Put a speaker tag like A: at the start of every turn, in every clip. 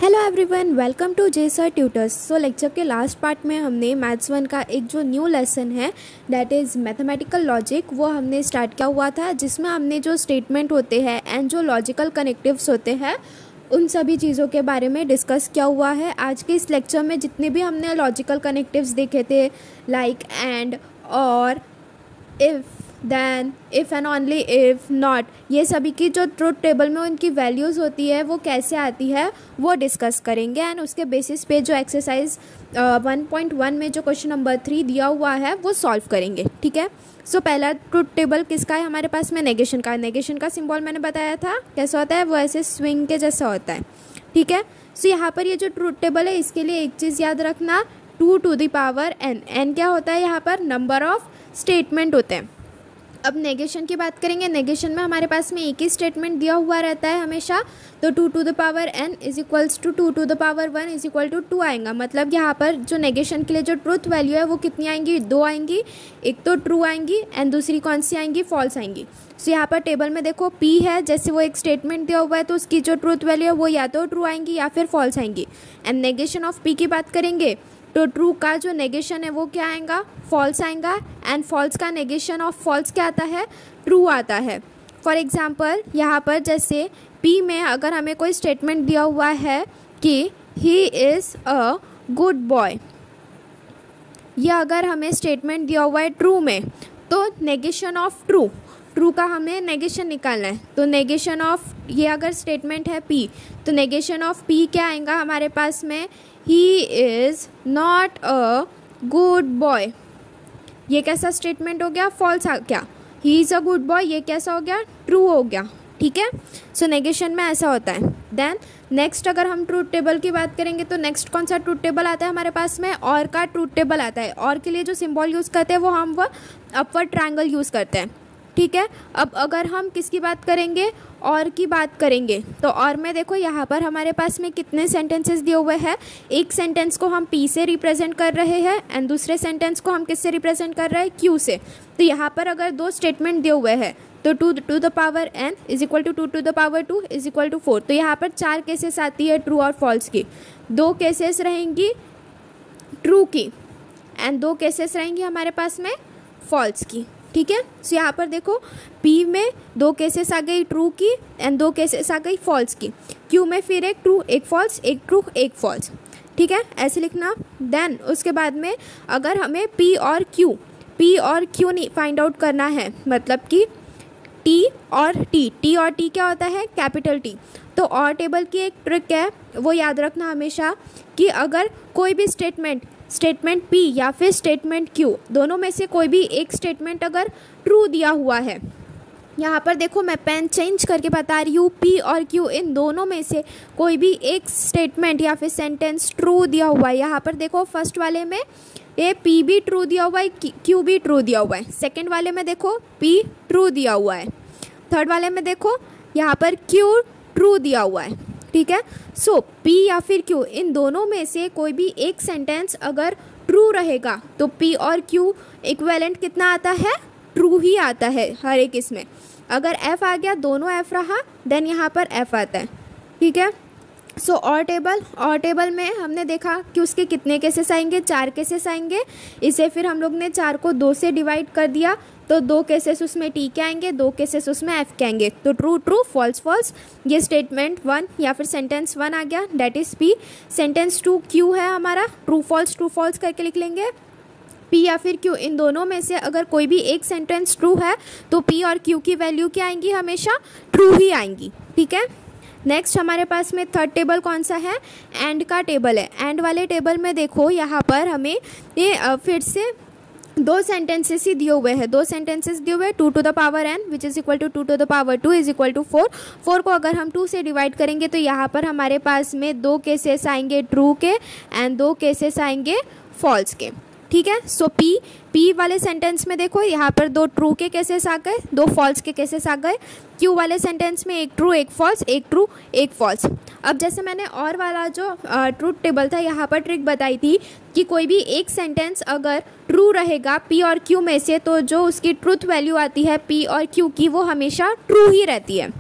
A: Hello everyone, welcome to J sir tutors. So lecture के last part में हमने maths 1 का एक जो न्यू लेसन है दैट इज़ मैथमेटिकल लॉजिक वो हमने स्टार्ट किया हुआ था, जिसमें हमने जो स्टेटमेंट होते हैं एंड जो लॉजिकल कनेक्टिव्स होते हैं उन सभी चीज़ों के बारे में डिस्कस किया हुआ है। आज के इस लेक्चर में जितने भी हमने लॉजिकल कनेक्टिव्स देखे थे लाइक एंड, और, if, then, if and only if, not, ये सभी की जो ट्रुथ टेबल में उनकी वैल्यूज़ होती है वो कैसे आती है वो डिस्कस करेंगे। एंड उसके बेसिस पे जो एक्सरसाइज 1.1 में जो क्वेश्चन नंबर 3 दिया हुआ है वो सॉल्व करेंगे। ठीक है। सो पहला ट्रुथ टेबल किसका है हमारे पास में? नेगेशन का। नेगेशन का सिंबल मैंने बताया था कैसा होता है, वो ऐसे स्विंग के जैसा होता है। ठीक है। सो यहाँ पर ये जो ट्रुथ टेबल है इसके लिए एक चीज़ याद रखना, 2 to the power n। n क्या होता है यहाँ पर? नंबर ऑफ स्टेटमेंट होते हैं। अब नेगेशन की बात करेंगे। नेगेशन में हमारे पास में एक ही स्टेटमेंट दिया हुआ रहता है हमेशा, तो 2 to the power n is equals to 2 to the power 1 is equal to 2 आएगा। मतलब यहाँ पर जो नेगेशन के लिए जो ट्रूथ वैल्यू है वो कितनी आएंगी? 2 आएंगी। एक तो ट्रू आएंगी एंड दूसरी कौन सी आएंगी? फॉल्स आएंगी। सो यहाँ पर टेबल में देखो p है, जैसे वो एक स्टेटमेंट दिया हुआ है तो उसकी जो ट्रूथ वैल्यू है वो या तो ट्रू आएंगी या फिर फॉल्स आएंगी। एंड नेगेशन ऑफ p की बात करेंगे तो ट्रू का जो नेगेशन है वो क्या आएगा? फॉल्स आएगा। एंड फॉल्स का नेगेशन ऑफ फॉल्स क्या आता है? ट्रू आता है। फॉर एग्जांपल यहाँ पर जैसे P में अगर हमें कोई स्टेटमेंट दिया हुआ है कि he is a good boy, या अगर हमें स्टेटमेंट दिया हुआ है ट्रू में, तो नेगेशन ऑफ ट्रू का हमें नेगेशन निकालना है। तो नेगेशन ऑफ, ये अगर स्टेटमेंट है P, तो नेगेशन ऑफ P क्या आएगा हमारे पास में? He is not a good boy. ये कैसा स्टेटमेंट हो गया? फॉल्स आ गया। He is a good boy, ये कैसा हो गया? ट्रू हो गया। ठीक है। सो नेगेशन में ऐसा होता है। देन नेक्स्ट अगर हम ट्रूथ टेबल की बात करेंगे तो नेक्स्ट कौन सा ट्रूथ टेबल आता है हमारे पास में? और का ट्रूथ टेबल आता है। और के लिए जो सिंबल यूज़ करते हैं वो हम अपवर्ड ट्रायंगल यूज़ करते हैं। ठीक है। अब अगर हम किसकी बात करेंगे? और की बात करेंगे तो और में देखो यहाँ पर हमारे पास में कितने सेंटेंसेस दिए हुए हैं। एक सेंटेंस को हम P से रिप्रेजेंट कर रहे हैं एंड दूसरे सेंटेंस को हम किससे रिप्रेजेंट कर रहे हैं? Q से। तो यहाँ पर अगर दो स्टेटमेंट दिए हुए हैं तो 2 to the power n is equal to 2 to the power 2 is equal to 4। तो यहाँ पर 4 केसेस आती है ट्रू और फॉल्स की, 2 केसेस रहेंगी ट्रू की एंड 2 केसेस रहेंगी हमारे पास में फॉल्स की। ठीक है। सो यहाँ पर देखो P में 2 केसेस आ गई ट्रू की एंड 2 केसेस आ गई फॉल्स की। Q में फिर एक ट्रू एक फॉल्स, एक ट्रू एक फॉल्स। ठीक है, ऐसे लिखना। देन उसके बाद में अगर हमें P और Q नहीं फाइंड आउट करना है, मतलब कि T और T क्या होता है? Capital T। तो और टेबल की एक ट्रिक है वो याद रखना हमेशा कि अगर कोई भी स्टेटमेंट P या फिर स्टेटमेंट Q, दोनों में से कोई भी एक स्टेटमेंट अगर ट्रू दिया हुआ है, यहाँ पर देखो मैं पेन चेंज करके बता रही हूँ, P और Q इन दोनों में से कोई भी एक स्टेटमेंट या फिर सेंटेंस ट्रू दिया हुआ है। यहाँ पर देखो फर्स्ट वाले में ये P भी ट्रू दिया हुआ है, Q भी ट्रू दिया हुआ है। सेकेंड वाले में देखो P ट्रू दिया हुआ है। थर्ड वाले में देखो यहाँ पर Q ट्रू दिया हुआ है। ठीक है। सो P या फिर Q इन दोनों में से कोई भी एक सेंटेंस अगर ट्रू रहेगा तो P और Q इक्विवेलेंट कितना आता है? ट्रू ही आता है हर एक इसमें। अगर F आ गया, दोनों F रहा, देन यहाँ पर F आता है। ठीक है। सो और टेबल में हमने देखा कि उसके कितने केसेस आएंगे? 4 केसेस आएंगे। इसे फिर हम लोग ने 4 को 2 से डिवाइड कर दिया तो 2 केसेस उसमें T के आएंगे, 2 केसेस उसमें F के आएंगे। तो ट्रू फॉल्स फॉल्स, ये स्टेटमेंट 1 या फिर सेंटेंस 1 आ गया, that is P। Sentence 2 Q है हमारा, ट्रू फॉल्स करके लिख लेंगे। P या फिर Q इन दोनों में से अगर कोई भी एक सेंटेंस ट्रू है तो P और Q की वैल्यू क्या आएंगी? हमेशा ट्रू ही आएंगी। ठीक है। नेक्स्ट हमारे पास में थर्ड टेबल कौन सा है? एंड का टेबल है। एंड वाले टेबल में देखो यहाँ पर हमें ये फिर से 2 सेंटेंसेस ही दिए हुए हैं। 2 सेंटेंसेस दिए हुए हैं, 2 to the power n which is equal to 2 to the power 2 is equal to 4। 4 को अगर हम 2 से डिवाइड करेंगे तो यहाँ पर हमारे पास में 2 केसेस आएंगे ट्रू के एंड 2 केसेस आएंगे फॉल्स के। ठीक है। सो P वाले सेंटेंस में देखो यहाँ पर 2 ट्रू के केसेस आ गए, 2 फॉल्स के केसेस आ गए। Q वाले सेंटेंस में एक ट्रू एक फॉल्स, एक ट्रू एक फॉल्स। अब जैसे मैंने और वाला जो ट्रूथ टेबल था यहाँ पर ट्रिक बताई थी कि कोई भी एक सेंटेंस अगर ट्रू रहेगा P और Q में से, तो जो उसकी ट्रूथ वैल्यू आती है P और Q की वो हमेशा ट्रू ही रहती है।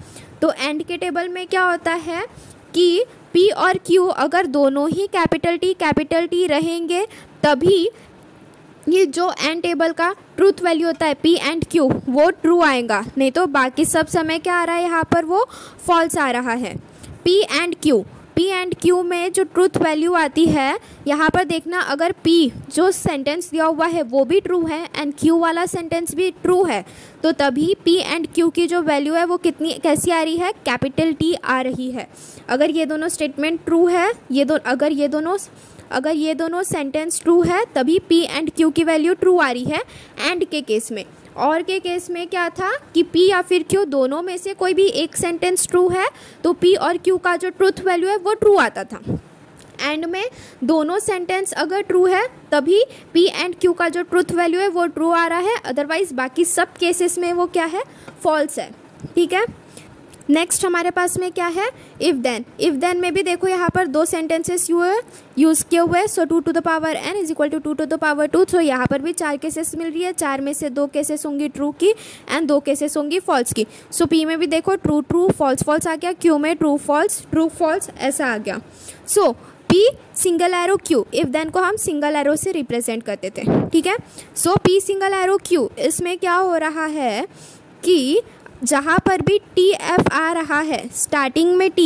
A: तो एंड के टेबल में क्या होता है कि P और Q अगर दोनों ही कैपिटल T रहेंगे तभी ये जो एन टेबल का ट्रूथ वैल्यू होता है P एंड Q वो ट्रू आएगा, नहीं तो बाकी सब समय क्या आ रहा है यहाँ पर, वो फॉल्स आ रहा है। P एंड Q में जो ट्रूथ वैल्यू आती है यहाँ पर देखना, अगर P जो सेंटेंस दिया हुआ है वो भी ट्रू है एंड Q वाला सेंटेंस भी ट्रू है, तो तभी P एंड Q की जो वैल्यू है वो कैसी आ रही है, कैपिटल T आ रही है। अगर ये दोनों स्टेटमेंट ट्रू है, अगर ये दोनों सेंटेंस ट्रू है तभी P एंड Q की वैल्यू ट्रू आ रही है एंड के केस में। और के केस में क्या था कि P या फिर Q दोनों में से कोई भी एक सेंटेंस ट्रू है तो P और Q का जो ट्रूथ वैल्यू है वो ट्रू आता था। एंड में दोनों सेंटेंस अगर ट्रू है तभी P एंड Q का जो ट्रूथ वैल्यू है वो ट्रू आ रहा है, अदरवाइज बाकी सब केसेस में वो क्या है, फॉल्स है। ठीक है, नेक्स्ट हमारे पास में क्या है, इफ़ देन में भी देखो यहाँ पर दो सेंटेंसेस यूज़ किए हुए हैं। So 2 to the power n is equal to 2 to the power 2। So यहाँ पर भी 4 केसेस मिल रही है, 4 में से 2 केसेस होंगी ट्रू की एंड 2 केसेस होंगी फॉल्स की। सो P में भी देखो ट्रू फॉल्स आ गया, Q में ट्रू फॉल्स ऐसा आ गया। So P single arrow Q, if then को हम सिंगल एरो से रिप्रेजेंट करते थे। ठीक है, so P single arrow Q, इसमें क्या हो रहा है कि जहाँ पर भी TF आ रहा है, स्टार्टिंग में T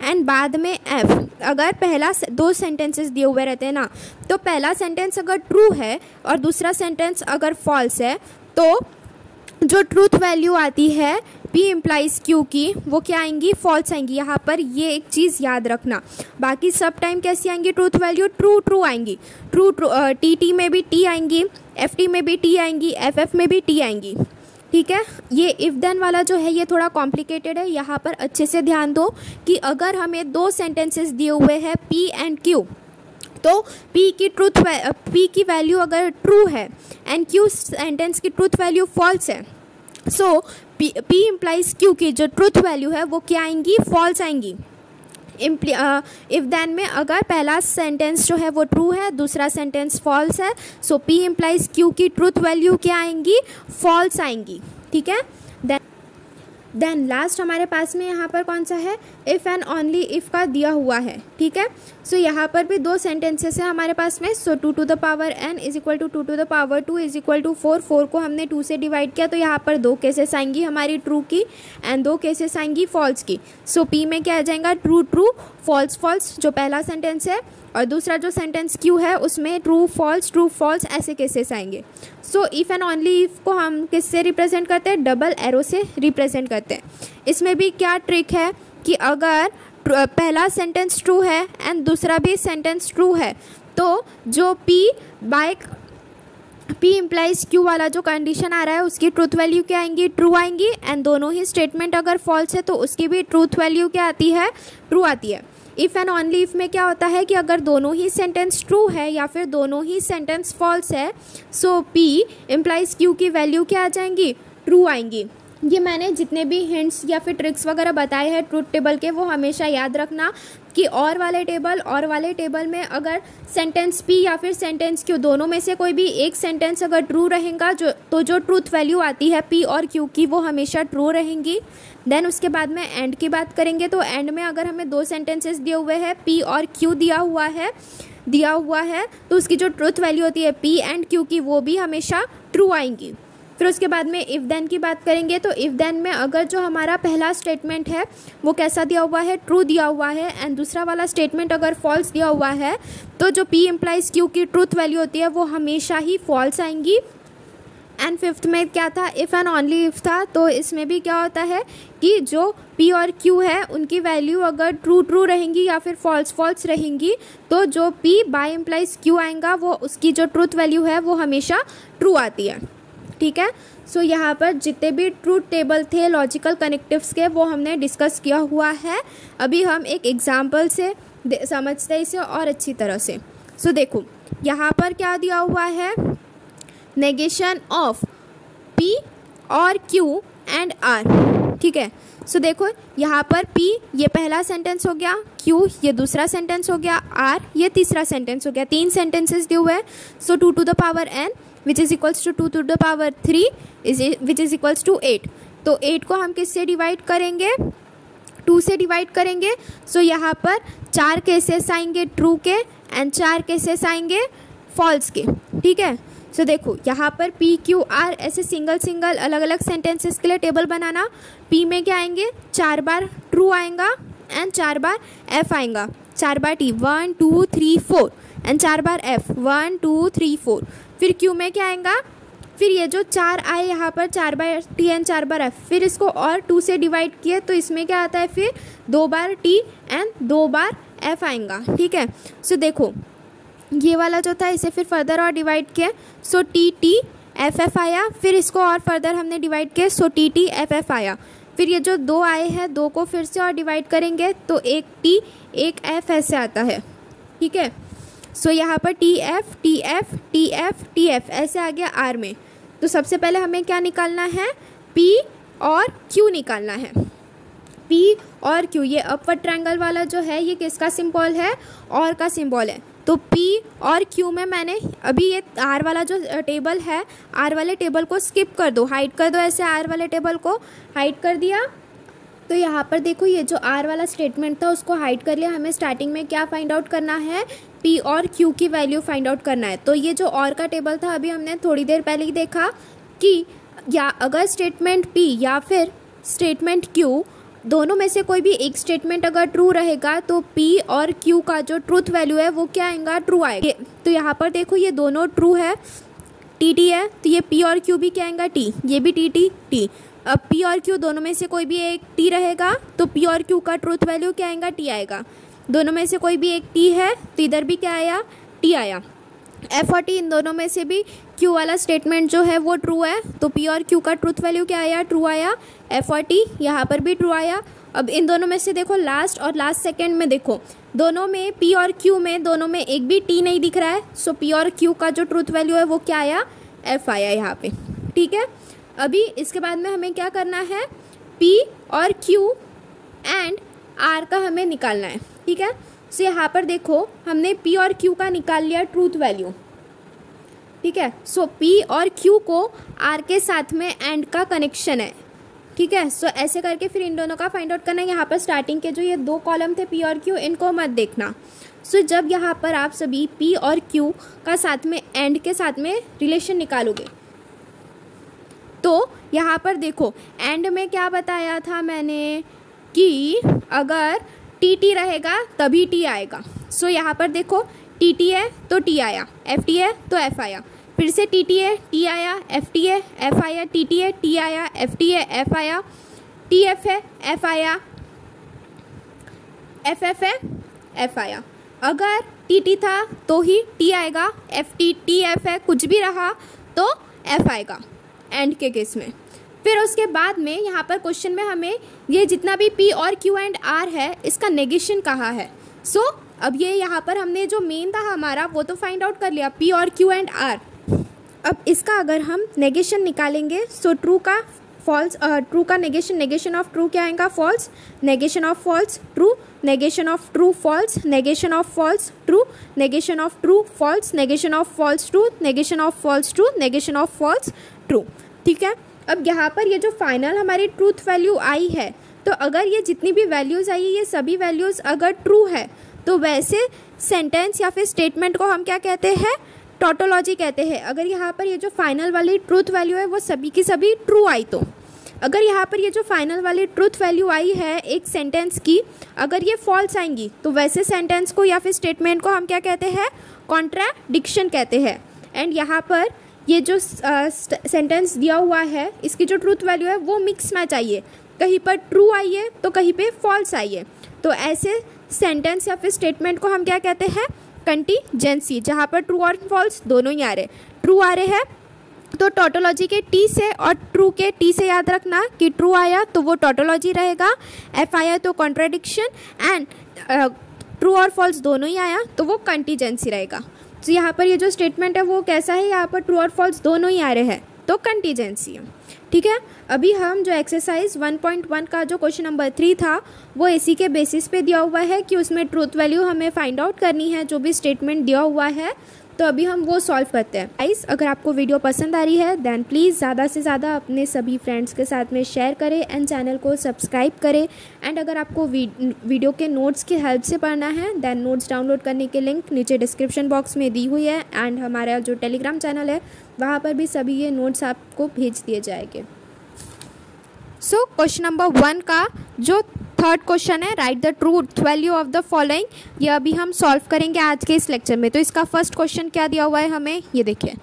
A: एंड बाद में F, अगर पहला 2 सेंटेंसेस दिए हुए रहते हैं ना, तो पहला सेंटेंस अगर ट्रू है और दूसरा सेंटेंस अगर फॉल्स है तो जो ट्रूथ वैल्यू आती है P इम्प्लाइज Q की वो क्या आएंगी, फॉल्स आएंगी। यहाँ पर ये एक चीज़ याद रखना, बाकी सब टाइम कैसी आएंगी ट्रूथ वैल्यू, ट्रू आएंगी। TT में भी T आएंगी, FT में भी T आएंगी, FF में भी T आएंगी। ठीक है, ये इफ़ देन वाला जो है ये थोड़ा कॉम्प्लिकेटेड है, यहाँ पर अच्छे से ध्यान दो कि अगर हमें 2 सेंटेंसेस दिए हुए हैं P एंड Q, तो P की वैल्यू अगर ट्रू है एंड Q सेंटेंस की ट्रूथ वैल्यू फॉल्स है, सो P इम्प्लाइज Q की जो ट्रूथ वैल्यू है वो क्या आएंगी, फॉल्स आएंगी। इफ़ देन में अगर पहला सेंटेंस जो है वो ट्रू है, दूसरा सेंटेंस फॉल्स है, सो P इम्प्लाइज Q की ट्रूथ वैल्यू क्या आएंगी, फॉल्स आएंगी। ठीक है, देन लास्ट हमारे पास में यहाँ पर कौन सा है, इफ़ एंड ओनली इफ़ का दिया हुआ है। ठीक है, सो यहाँ पर भी 2 सेंटेंसेस है हमारे पास में। So 2 to the power n is equal to 2 to the power 2 is equal to 4 को हमने 2 से डिवाइड किया, तो यहाँ पर 2 केसेस आएंगी हमारी ट्रू की एंड 2 केसेस आएंगी फॉल्स की। सो P में क्या आ जाएगा, ट्रू फॉल्स जो पहला सेंटेंस है, और दूसरा जो सेंटेंस Q है उसमें ट्रू फॉल्स ऐसे केसेस आएंगे। So if and only if को हम किससे रिप्रेजेंट करते हैं, डबल एरो से रिप्रेजेंट करते हैं। इसमें भी क्या ट्रिक है कि अगर पहला सेंटेंस ट्रू है एंड दूसरा भी सेंटेंस ट्रू है, तो जो P इम्प्लाइज Q वाला जो कंडीशन आ रहा है उसकी ट्रूथ वैल्यू क्या आएंगी, ट्रू आएंगी, एंड दोनों ही स्टेटमेंट अगर फॉल्स है तो उसकी भी ट्रूथ वैल्यू क्या आती है, ट्रू आती है। इफ़ एंड ओनली इफ़ में क्या होता है कि अगर दोनों ही सेंटेंस ट्रू है या फिर दोनों ही सेंटेंस फॉल्स है, सो P इम्प्लाइज Q की वैल्यू क्या आ जाएंगी, ट्रू आएंगी। ये मैंने जितने भी हिंट्स या फिर ट्रिक्स वगैरह बताए हैं ट्रूथ टेबल के, वो हमेशा याद रखना कि और वाले टेबल में अगर सेंटेंस P या फिर सेंटेंस Q दोनों में से कोई भी एक सेंटेंस अगर ट्रू रहेगा तो जो ट्रूथ वैल्यू आती है P और Q की वो हमेशा ट्रू रहेंगी। देन उसके बाद में एंड की बात करेंगे, तो एंड में अगर हमें 2 सेंटेंसेस दिए हुए हैं P और Q दिया हुआ है तो उसकी जो ट्रूथ वैल्यू होती है P एंड Q की वो भी हमेशा ट्रू आएंगी। फिर उसके बाद में इफ़ देन की बात करेंगे, तो इफ़ देन में अगर जो हमारा पहला स्टेटमेंट है वो कैसा दिया हुआ है, ट्रू दिया हुआ है, एंड दूसरा वाला स्टेटमेंट अगर फॉल्स दिया हुआ है, तो जो P इम्प्लाइज Q की ट्रूथ वैल्यू होती है वो हमेशा ही फॉल्स आएंगी। एंड फिफ्थ में क्या था, इफ़ एंड ओनली इफ़ था, तो इसमें भी क्या होता है कि जो P और Q है उनकी वैल्यू अगर ट्रू रहेंगी या फिर फॉल्स रहेंगी, तो जो P बाय इम्प्लाइज Q आएगा वो उसकी जो ट्रूथ वैल्यू है वो हमेशा ट्रू आती है। ठीक है, सो यहाँ पर जितने भी ट्रूथ टेबल थे लॉजिकल कनेक्टिव्स के वो हमने डिस्कस किया हुआ है। अभी हम एक एग्जाम्पल से समझते हैं इसे और अच्छी तरह से। सो देखो यहाँ पर क्या दिया हुआ है, नेगेशन ऑफ P और Q एंड R। ठीक है, सो देखो यहाँ पर P ये पहला सेंटेंस हो गया, Q ये दूसरा सेंटेंस हो गया, R ये तीसरा सेंटेंस हो गया, 3 सेंटेंसेस दिए हुए हैं। So 2 to the power n which is equals to 2 to the power 3 which is equals to 8। तो 8 को हम किससे डिवाइड करेंगे, 2 से डिवाइड करेंगे। सो यहाँ पर 4 केसेस आएंगे ट्रू के एंड 4 केसेस आएंगे फॉल्स के। ठीक है, सो देखो यहाँ पर PQR ऐसे सिंगल अलग अलग सेंटेंसेस के लिए टेबल बनाना। P में क्या आएंगे, 4 बार ट्रू आएगा एंड 4 बार F आएगा, 4 बार T 1 2 3 4 एंड 4 बार F 1 2 3 4। फिर Q में क्या आएगा, फिर ये जो 4 आए यहाँ पर 4 बार T एंड 4 बार F, फिर इसको और 2 से डिवाइड किए तो इसमें क्या आता है, फिर 2 बार T एंड 2 बार F आएगा। ठीक है, सो देखो ये वाला जो था इसे फिर फर्दर और डिवाइड किया, सो T F F आया। फिर इसको और फर्दर हमने डिवाइड किया, सो T F F आया। फिर ये जो 2 आए हैं 2 को फिर से और डिवाइड करेंगे तो एक T एक F ऐसे आता है। ठीक है, सो यहाँ पर TF TF TF TF ऐसे आ गया R में। तो सबसे पहले हमें क्या निकालना है, P और Q निकालना है। P और Q, ये अपवर्ड ट्रायंगल वाला जो है ये किसका सिंबल है, और का सिंबल है। तो P और Q में मैंने अभी ये R वाला जो टेबल है, R वाले टेबल को स्किप कर दो, हाइड कर दो, ऐसे R वाले टेबल को हाइड कर दिया। तो यहाँ पर देखो ये जो R वाला स्टेटमेंट था उसको हाइड कर लिया। हमें स्टार्टिंग में क्या फाइंड आउट करना है, P और Q की वैल्यू फाइंड आउट करना है। तो ये जो और का टेबल था अभी हमने थोड़ी देर पहले ही देखा कि या अगर स्टेटमेंट P या फिर स्टेटमेंट Q दोनों में से कोई भी एक स्टेटमेंट अगर ट्रू रहेगा तो P और Q का जो ट्रूथ वैल्यू है वो क्या आएगा, ट्रू आएगा। तो यहाँ पर देखो ये दोनों ट्रू है, TT है, तो ये P और Q भी क्या आएगा, T, ये भी TT T। अब P और Q दोनों में से कोई भी एक T रहेगा तो P और Q का ट्रूथ वैल्यू क्या आएगा, T आएगा। दोनों में से कोई भी एक T है तो इधर भी क्या आया, T आया। F और T इन दोनों में से भी Q वाला स्टेटमेंट जो है वो ट्रू है तो P और Q का ट्रूथ वैल्यू क्या आया, ट्रू आया। F और T यहाँ पर भी ट्रू आया। अब इन दोनों में से देखो लास्ट और लास्ट सेकेंड में देखो दोनों में P और Q में दोनों में एक भी T नहीं दिख रहा है, सो P और Q का जो ट्रूथ वैल्यू है वो क्या आया, F आया यहाँ पे। ठीक है, अभी इसके बाद में हमें क्या करना है, P और Q एंड R का हमें निकालना है। ठीक है, सो यहाँ पर देखो हमने P और Q का निकाल लिया ट्रूथ वैल्यू। ठीक है, सो P और Q को R के साथ में एंड का कनेक्शन है। ठीक है, सो ऐसे करके फिर इन दोनों का फाइंड आउट करना है। यहाँ पर स्टार्टिंग के जो ये 2 कॉलम थे P और Q, इनको मत देखना। सो जब यहाँ पर आप सभी P और Q का साथ में एंड के साथ में रिलेशन निकालोगे तो यहाँ पर देखो एंड में क्या बताया था मैंने कि अगर TT रहेगा तभी T आएगा। सो यहाँ पर देखो TT है तो T आया, FT है तो F आया, फिर से TT है T आया, FT है F आया, TT है T आया, FT है F आया, TF है F आया, FF है F आया। अगर TT था तो ही T आएगा, FT TF है कुछ भी रहा तो F आएगा एंड के केस में। फिर उसके बाद में यहाँ पर क्वेश्चन में हमें ये जितना भी P और Q एंड R है इसका नेगेशन कहाँ है। सो अब ये यहाँ पर हमने जो मेन था हमारा वो तो फाइंड आउट कर लिया, P और Q एंड R। अब इसका अगर हम नेगेशन निकालेंगे सो ट्रू का फॉल्स, ट्रू का नेगेशन ऑफ ट्रू क्या आएगा, false, negation of false true, negation of true false, negation of false true, negation of true false, negation of false true, negation of false true, negation of false true. ठीक है, अब यहाँ पर ये जो final हमारी ट्रूथ वैल्यू आई है तो अगर ये जितनी भी वैल्यूज़ आई है ये सभी वैल्यूज़ अगर ट्रू है तो वैसे सेंटेंस या फिर स्टेटमेंट को हम क्या कहते हैं, टोटोलॉजी कहते हैं। अगर यहाँ पर ये जो फाइनल वाली ट्रूथ वैल्यू है वो सभी की सभी ट्रू आई तो अगर यहाँ पर ये जो फाइनल वाली ट्रूथ वैल्यू आई है एक सेंटेंस की, अगर ये फॉल्स आएंगी तो वैसे सेंटेंस को या फिर स्टेटमेंट को हम क्या कहते हैं, कॉन्ट्राडिक्शन कहते हैं। एंड यहाँ पर ये जो सेंटेंस दिया हुआ है इसकी जो ट्रूथ वैल्यू है वो मिक्स ना चाहिए, कहीं पर ट्रू आई है तो कहीं पे फॉल्स आई है। तो ऐसे सेंटेंस या फिर स्टेटमेंट को हम क्या कहते हैं, कंटीजेंसी, जहाँ पर ट्रू और फॉल्स दोनों ही आ रहे, ट्रू आ रहे हैं तो टोटोलॉजी के टी से और ट्रू के टी से याद रखना कि ट्रू आया तो वो टोटोलॉजी रहेगा, एफ आया तो कॉन्ट्राडिक्शन एंड ट्रू और फॉल्स दोनों ही आया तो वो कंटीजेंसी रहेगा। तो यहाँ पर ये जो स्टेटमेंट है वो कैसा है, यहाँ पर ट्रू और फॉल्स दोनों ही आ रहे हैं तो कंटीजेंसी है। ठीक है, अभी हम जो एक्सरसाइज 1.1 का जो क्वेश्चन नंबर 3 था वो इसी के बेसिस पे दिया हुआ है कि उसमें ट्रूथ वैल्यू हमें फाइंड आउट करनी है जो भी स्टेटमेंट दिया हुआ है। तो अभी हम वो सॉल्व करते हैं। गाइस, अगर आपको वीडियो पसंद आ रही है देन प्लीज़ ज़्यादा से ज़्यादा अपने सभी फ्रेंड्स के साथ में शेयर करें एंड चैनल को सब्सक्राइब करें। एंड अगर आपको वीडियो के नोट्स की हेल्प से पढ़ना है देन नोट्स डाउनलोड करने के लिंक नीचे डिस्क्रिप्शन बॉक्स में दी हुई है एंड हमारा जो टेलीग्राम चैनल है वहाँ पर भी सभी ये नोट्स आपको भेज दिए जाएंगे। सो क्वेश्चन नंबर 1 का जो थर्ड क्वेश्चन है, right the truth value of the following, ये अभी हम सॉल्व करेंगे आज के इस लेक्चर में। तो इसका फर्स्ट क्वेश्चन क्या दिया हुआ है हमें, ये देखिए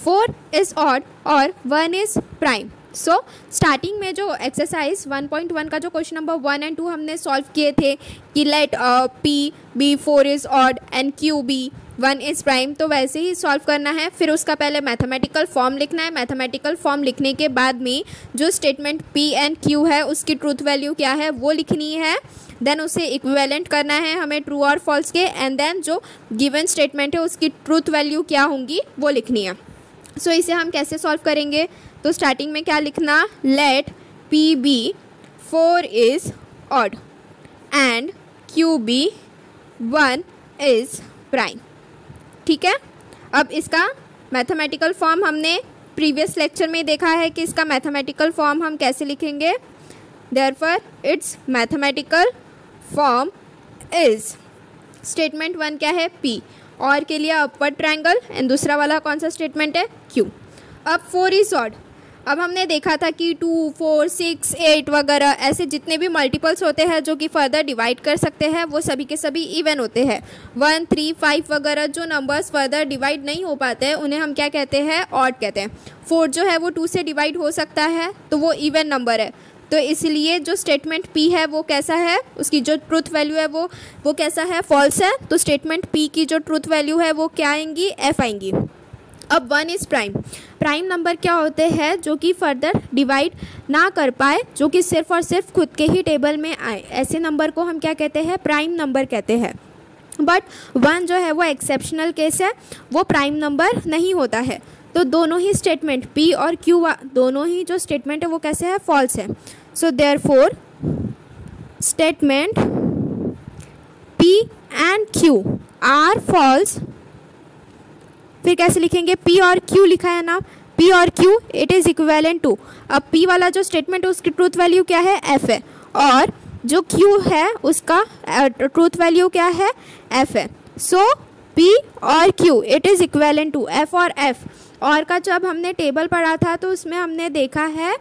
A: 4 इज़ ऑड और 1 इज़ प्राइम। सो स्टार्टिंग में जो एक्सरसाइज 1.1 का जो क्वेश्चन नंबर 1 एंड 2 हमने सॉल्व किए थे कि let P be 4 is odd and Q be 1 is prime, तो वैसे ही सॉल्व करना है। फिर उसका पहले मैथमेटिकल फॉर्म लिखना है। मैथमेटिकल फॉर्म लिखने के बाद में जो स्टेटमेंट P एंड Q है उसकी ट्रूथ वैल्यू क्या है वो लिखनी है। देन उसे इक्विवेलेंट करना है हमें ट्रू और फॉल्स के, एंड देन जो गिवन स्टेटमेंट है उसकी ट्रूथ वैल्यू क्या होंगी वो लिखनी है। सो इसे हम कैसे सॉल्व करेंगे, तो स्टार्टिंग में क्या लिखना, let P be 4 is odd and Q be 1 is prime. ठीक है, अब इसका मैथमेटिकल फॉर्म हमने प्रीवियस लेक्चर में देखा है कि इसका मैथमेटिकल फॉर्म हम कैसे लिखेंगे। Therefore it's mathematical form is, statement 1 क्या है, P, और के लिए अपवर्ड ट्रायंगल, एंड दूसरा वाला कौन सा स्टेटमेंट है, Q। अब 4 इज ऑड, अब हमने देखा था कि 2, 4, 6, 8 वगैरह ऐसे जितने भी मल्टीपल्स होते हैं जो कि फर्दर डिवाइड कर सकते हैं वो सभी के सभी इवन होते हैं। 1, 3, 5 वगैरह जो नंबर्स फर्दर डिवाइड नहीं हो पाते हैं उन्हें हम क्या कहते हैं, ऑड कहते हैं। 4 जो है वो 2 से डिवाइड हो सकता है तो वो इवन नंबर है, तो इसलिए जो स्टेटमेंट P है वो कैसा है, उसकी जो ट्रूथ वैल्यू है वो कैसा है, फॉल्स है। तो स्टेटमेंट P की जो ट्रूथ वैल्यू है वो क्या आएंगी, F आएंगी। अब 1 इज़ प्राइम, प्राइम नंबर क्या होते हैं जो कि फर्दर डिवाइड ना कर पाए, जो कि सिर्फ और सिर्फ खुद के ही टेबल में आए, ऐसे नंबर को हम क्या कहते हैं, प्राइम नंबर कहते हैं। बट 1 जो है वो एक्सेप्शनल केस है, वो प्राइम नंबर नहीं होता है। तो दोनों ही स्टेटमेंट P और Q दोनों ही जो स्टेटमेंट है वो कैसे है, फॉल्स है। So therefore statement P and Q are false. फिर कैसे लिखेंगे, P और Q लिखा है ना, P और Q it is equivalent to, अब P वाला जो स्टेटमेंट है उसकी ट्रूथ वैल्यू क्या है, F है, और जो Q है उसका ट्रूथ वैल्यू क्या है, F है। सो P और Q it is equivalent to F और F। और का जब हमने टेबल पढ़ा था तो उसमें हमने देखा है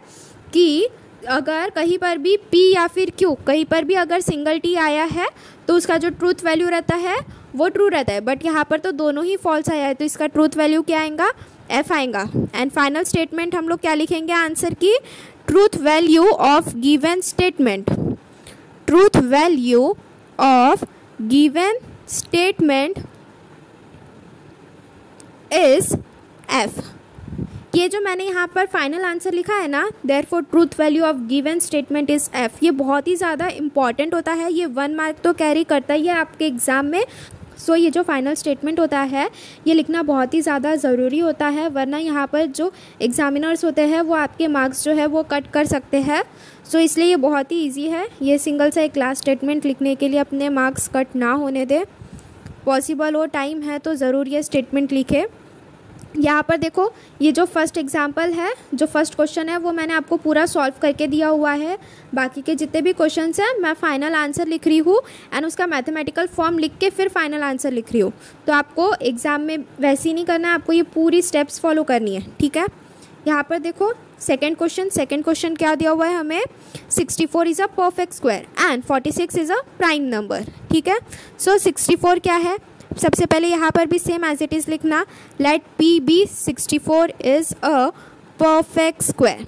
A: कि अगर कहीं पर भी P या फिर Q कहीं पर भी अगर सिंगल T आया है तो उसका जो ट्रूथ वैल्यू रहता है वो ट्रू रहता है, बट यहाँ पर तो दोनों ही फॉल्स आया है तो इसका ट्रूथ वैल्यू क्या आएगा, F आएगा। एंड फाइनल स्टेटमेंट हम लोग क्या लिखेंगे आंसर की, truth value of given statement, truth value of given statement is F। ये जो मैंने यहाँ पर फाइनल आंसर लिखा है ना, therefore truth value of given statement is F, ये बहुत ही ज़्यादा इंपॉर्टेंट होता है, ये 1 मार्क तो कैरी करता ही है आपके एग्ज़ाम में। सो ये जो फाइनल स्टेटमेंट होता है ये लिखना बहुत ही ज़्यादा ज़रूरी होता है, वरना यहाँ पर जो एग्जामिनर्स होते हैं वो आपके मार्क्स जो है वो कट कर सकते हैं। सो इसलिए ये बहुत ही ईजी है, ये सिंगल सा एक क्लास स्टेटमेंट लिखने के लिए अपने मार्क्स कट ना होने दे, पॉसिबल हो टाइम है तो ज़रूर ये स्टेटमेंट लिखे। यहाँ पर देखो ये जो फर्स्ट एग्जांपल है, जो फर्स्ट क्वेश्चन है वो मैंने आपको पूरा सॉल्व करके दिया हुआ है, बाकी के जितने भी क्वेश्चंस हैं मैं फाइनल आंसर लिख रही हूँ एंड उसका मैथमेटिकल फॉर्म लिख के फिर फाइनल आंसर लिख रही हूँ। तो आपको एग्ज़ाम में वैसे ही नहीं करना है, आपको ये पूरी स्टेप्स फॉलो करनी है, ठीक है। यहाँ पर देखो सेकेंड क्वेश्चन क्या दिया हुआ है हमें, 64 is a perfect square and 46 is a prime number, ठीक है। सो 64 क्या है, सबसे पहले यहाँ पर भी सेम एज इट इज़ लिखना, let P be 64 is a perfect square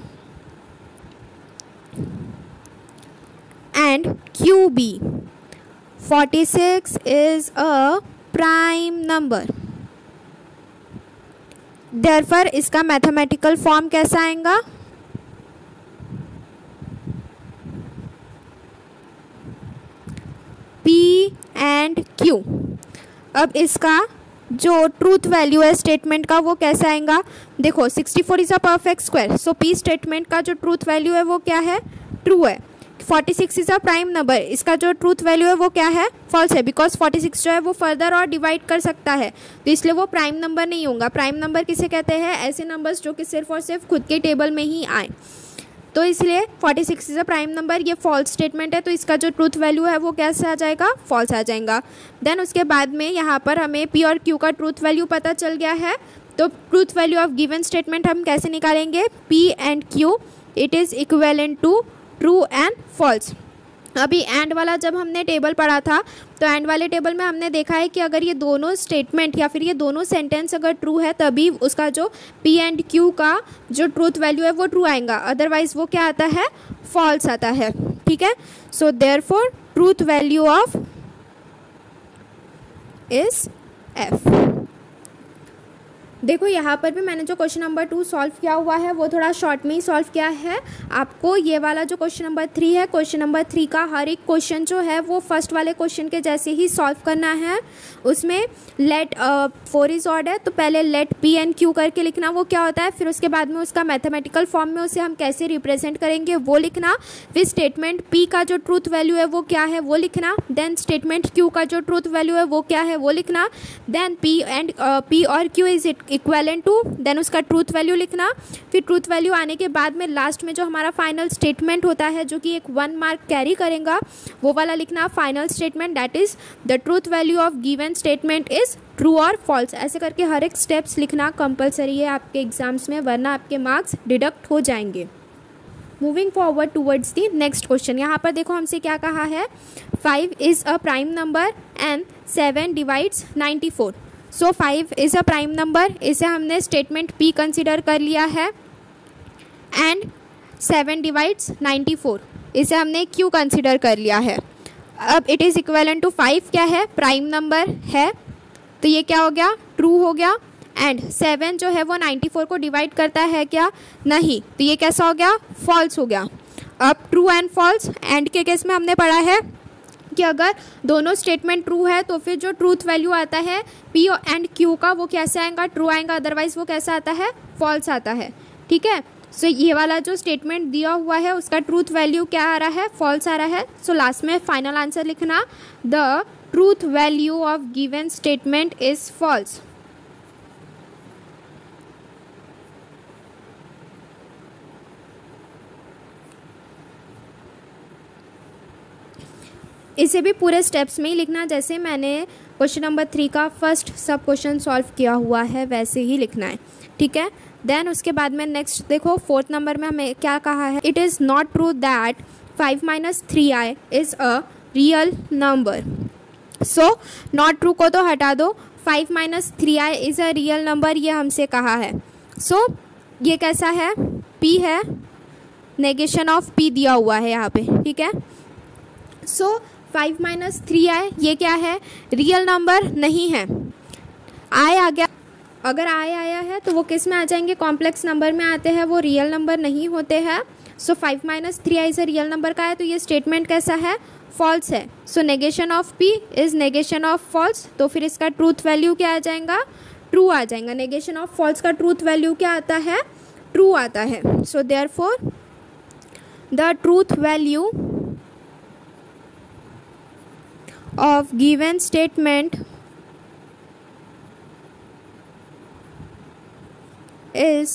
A: and Q be 46 is a prime number. Therefore इसका मैथमेटिकल फॉर्म कैसा आएगा, P एंड Q। अब इसका जो ट्रूथ वैल्यू है स्टेटमेंट का वो कैसा आएगा, देखो 64 is a perfect square, so P statement का जो ट्रूथ वैल्यू है वो क्या है, ट्रू है। 46 इज़ अ प्राइम नंबर, इसका जो ट्रूथ वैल्यू है वो क्या है, फॉल्स है, बिकॉज 46 जो है वो फर्दर और डिवाइड कर सकता है, तो इसलिए वो प्राइम नंबर नहीं होगा। प्राइम नंबर किसे कहते हैं, ऐसे नंबर्स जो कि सिर्फ और सिर्फ खुद के टेबल में ही आए, तो इसलिए 46 इज़ अ प्राइम नंबर, ये फॉल्स स्टेटमेंट है, तो इसका जो ट्रूथ वैल्यू है वो कैसे आ जाएगा, फॉल्स आ जाएगा। देन उसके बाद में यहाँ पर हमें पी और क्यू का ट्रूथ वैल्यू पता चल गया है, तो truth value of given statement हम कैसे निकालेंगे, P and Q it is equivalent to true and false. अभी एंड वाला जब हमने टेबल पढ़ा था, तो एंड वाले टेबल में हमने देखा है कि अगर ये दोनों स्टेटमेंट या फिर ये दोनों सेंटेंस अगर ट्रू है तभी उसका जो पी एंड क्यू का जो ट्रूथ वैल्यू है वो ट्रू आएगा, अदरवाइज वो क्या आता है, फॉल्स आता है। ठीक है, so therefore truth value of is F. देखो यहाँ पर भी मैंने जो क्वेश्चन नंबर 2 सॉल्व किया हुआ है वो थोड़ा शॉर्ट में ही सॉल्व किया है। आपको ये वाला जो क्वेश्चन नंबर 3 है, क्वेश्चन नंबर 3 का हर एक क्वेश्चन जो है वो फर्स्ट वाले क्वेश्चन के जैसे ही सॉल्व करना है। उसमें लेट 4 इज ऑड है, तो पहले लेट पी एंड क्यू करके लिखना वो क्या होता है, फिर उसके बाद में उसका मैथमेटिकल फॉर्म में उसे हम कैसे रिप्रेजेंट करेंगे वो लिखना, फिर स्टेटमेंट पी का जो ट्रूथ वैल्यू है वो क्या है वो लिखना, देन स्टेटमेंट क्यू का जो ट्रूथ वैल्यू है वो क्या है वो लिखना, देन पी और Q is equivalent to, then उसका ट्रूथ वैल्यू लिखना, फिर ट्रूथ वैल्यू आने के बाद में लास्ट में जो हमारा फाइनल स्टेटमेंट होता है जो कि एक 1 मार्क कैरी करेगा वो वाला लिखना, final statement that is the truth value of given statement is true और फॉल्स। ऐसे करके हर एक स्टेप्स लिखना कंपलसरी है आपके एग्जाम्स में, वरना आपके मार्क्स डिडक्ट हो जाएंगे। Moving forward towards the next question. यहाँ पर देखो हमसे क्या कहा है, 5 is a prime number and 7 divides 94। So 5 is a prime number, इसे हमने स्टेटमेंट पी कंसिडर कर लिया है, एंड 7 डिवाइड्स 94 इसे हमने क्यू कंसिडर कर लिया है। अब इट इज़ इक्वेलेंट टू 5 क्या है, प्राइम नंबर है, तो ये क्या हो गया, ट्रू हो गया, एंड 7 जो है वो 94 को डिवाइड करता है क्या, नहीं, तो ये कैसा हो गया, फॉल्स हो गया। अब ट्रू एंड फॉल्स, एंड के केस में हमने पढ़ा है कि अगर दोनों स्टेटमेंट ट्रू है तो फिर जो ट्रूथ वैल्यू आता है पी एंड क्यू का वो कैसे आएगा, ट्रू आएगा, अदरवाइज वो कैसा आता है, फॉल्स आता है। ठीक है, सो ये वाला जो स्टेटमेंट दिया हुआ है उसका ट्रूथ वैल्यू क्या आ रहा है, फॉल्स आ रहा है। सो लास्ट में फाइनल आंसर लिखना, the truth value of given statement is false. इसे भी पूरे स्टेप्स में ही लिखना, जैसे मैंने क्वेश्चन नंबर 3 का फर्स्ट सब क्वेश्चन सॉल्व किया हुआ है वैसे ही लिखना है। ठीक है, देन उसके बाद में नेक्स्ट देखो 4th नंबर में हमें क्या कहा है, it is not true that 5 - 3i is a real number. So not true को तो हटा दो, 5 - 3i is a real number ये हमसे कहा है। सो ये कैसा है, p है, नेगेशन ऑफ p दिया हुआ है यहाँ पे। ठीक है, सो 5 - 3i ये क्या है, रियल नंबर नहीं है। i आ गया, अगर i आया है तो वो किस में आ जाएंगे, कॉम्प्लेक्स नंबर में आते हैं, वो रियल नंबर नहीं होते हैं। सो 5 - 3i से रियल नंबर का है, तो ये स्टेटमेंट कैसा है, फॉल्स है। So negation of p is negation of false, तो फिर इसका ट्रूथ वैल्यू क्या आ जाएगा, ट्रू आ जाएगा। नेगेशन ऑफ फॉल्स का ट्रूथ वैल्यू क्या आता है, ट्रू आता है। So therefore the truth value of given statement is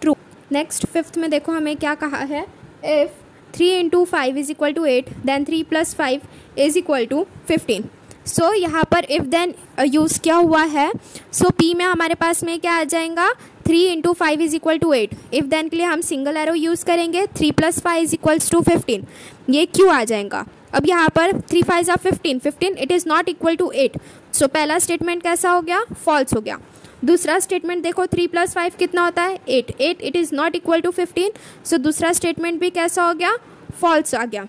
A: true। Next 5th में देखो हमें क्या कहा है, if 3 × 5 is equal to 8 then 3 + 5 is equal to 15। सो यहाँ पर if then यूज़ किया हुआ है। सो P में हमारे पास में क्या आ जाएगा, 3 × 5 is equal to 8। if then के लिए हम सिंगल एरो यूज़ करेंगे, 3 + 5 is equals to 15, ये Q आ जाएगा। अब यहाँ पर 3 × 5 = 15, 15 it is not equal to 8। So पहला स्टेटमेंट कैसा हो गया, फॉल्स हो गया। दूसरा स्टेटमेंट देखो 3 + 5 कितना होता है, 8, 8 it is not equal to 15। So दूसरा स्टेटमेंट भी कैसा हो गया, फॉल्स आ गया।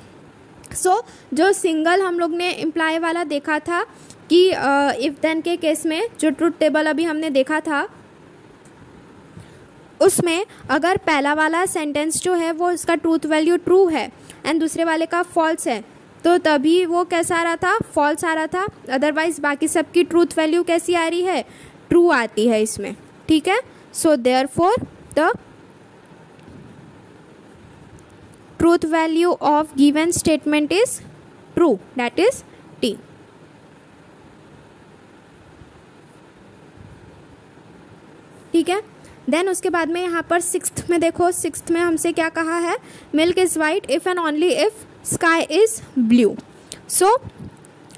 A: सो जो सिंगल हम लोग ने इम्प्लाई वाला देखा था कि इफ़ देन के केस में जो ट्रूथ टेबल अभी हमने देखा था उसमें अगर पहला वाला सेंटेंस जो है वो इसका ट्रूथ वैल्यू ट्रू है एंड दूसरे वाले का फॉल्स है, तो तभी वो कैसा आ रहा था, फॉल्स आ रहा था। अदरवाइज बाकी सबकी ट्रूथ वैल्यू कैसी आ रही है, ट्रू आती है इसमें। ठीक है, so therefore the truth value of given statement is true, that is T. ठीक है। देन उसके बाद में यहाँ पर सिक्स्थ में देखो, सिक्स्थ में हमसे क्या कहा है, milk is white if and only if sky is blue. So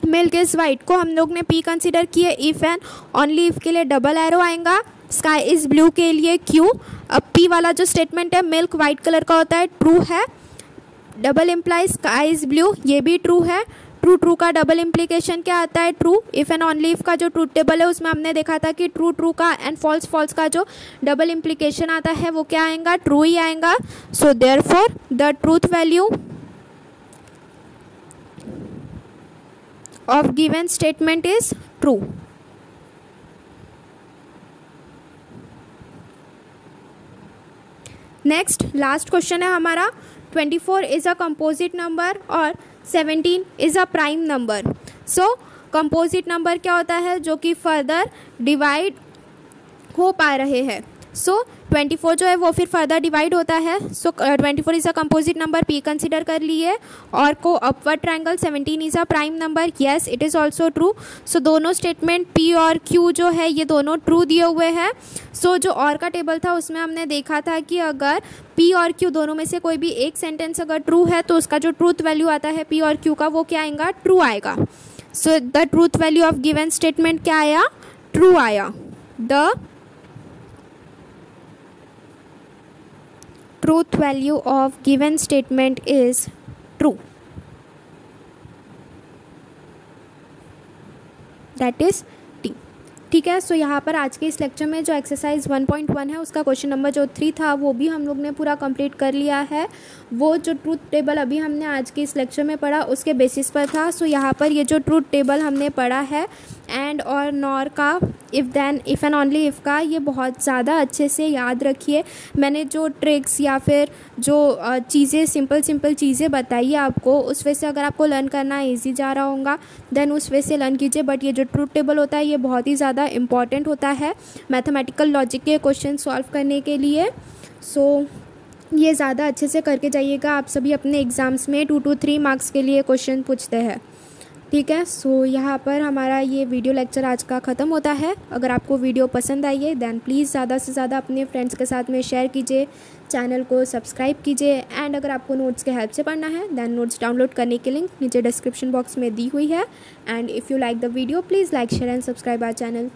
A: milk is white को हम लोग ने पी कंसिडर किए, इफ़ एंड ओनली इफ़ के लिए डबल एरो आएगा, स्काई इज़ ब्लू के लिए क्यू। अब पी वाला जो स्टेटमेंट है मिल्क वाइट कलर का होता है, ट्रू है, double imply sky is blue, ये भी ट्रू है। ट्रू का डबल इम्प्लीकेशन क्या आता है, true. If and only if का जो ट्रूथ टेबल है उसमें हमने देखा था कि ट्रू का एंड फॉल्स का जो डबल इम्प्लीकेशन आता है वो क्या आएगा, ट्रू ही आएगा। So therefore the truth value of given statement is true. Next last question है हमारा, 24 इज़ अ कंपोजिट नंबर और 17 is a prime number. So composite number क्या होता है, जो कि फर्दर डिवाइड हो पा रहे हैं। सो 24 जो है वो फिर फर्दर डिवाइड होता है। So 24 is a composite number, P consider कर लिए, और को upward triangle, 17 is a prime number, yes it is also true. So दोनों स्टेटमेंट पी और क्यू जो है ये दोनों ट्रू दिए हुए हैं। सो जो और का टेबल था उसमें हमने देखा था कि अगर पी और क्यू दोनों में से कोई भी एक सेंटेंस अगर ट्रू है तो उसका जो ट्रूथ वैल्यू आता है पी और क्यू का वो क्या आएगा, ट्रू आएगा। So the truth value of given statement क्या आया, ट्रू आया। The truth value of given statement is true, that is T। ठीक है। सो यहाँ पर आज के इस लेक्चर में जो एक्सरसाइज 1.1 है उसका क्वेश्चन नंबर जो 3 था वो भी हम लोग ने पूरा कंप्लीट कर लिया है। वो जो ट्रूथ टेबल अभी हमने आज के इस लेक्चर में पढ़ा उसके बेसिस पर था। सो यहाँ पर ये जो ट्रूथ टेबल हमने पढ़ा है एंड और नॉर का, if then, if and only if का, ये बहुत ज़्यादा अच्छे से याद रखिए। मैंने जो ट्रिक्स या फिर जो चीज़ें सिंपल चीज़ें बताई है आपको, उस वजह से अगर आपको लर्न करना ईजी जा रहा होगा देन उस वजह से लर्न कीजिए। बट ये जो ट्रूथ टेबल होता है ये बहुत ही ज़्यादा इंपॉर्टेंट होता है मैथमेटिकल लॉजिक के क्वेश्चन सॉल्व करने के लिए। सो ये ज़्यादा अच्छे से करके जाइएगा। आप सभी अपने एग्ज़ाम्स में 2 to 3 मार्क्स के लिए क्वेश्चन पूछते हैं। ठीक है। सो यहाँ पर हमारा ये वीडियो लेक्चर आज का ख़त्म होता है। अगर आपको वीडियो पसंद आई है दैन प्लीज़ ज़्यादा से ज़्यादा अपने फ्रेंड्स के साथ में शेयर कीजिए, चैनल को सब्सक्राइब कीजिए एंड अगर आपको नोट्स के हेल्प से पढ़ना है दैन नोट्स डाउनलोड करने की लिंक नीचे डिस्क्रिप्शन बॉक्स में दी हुई है। And if you like the video please like share and subscribe our channel.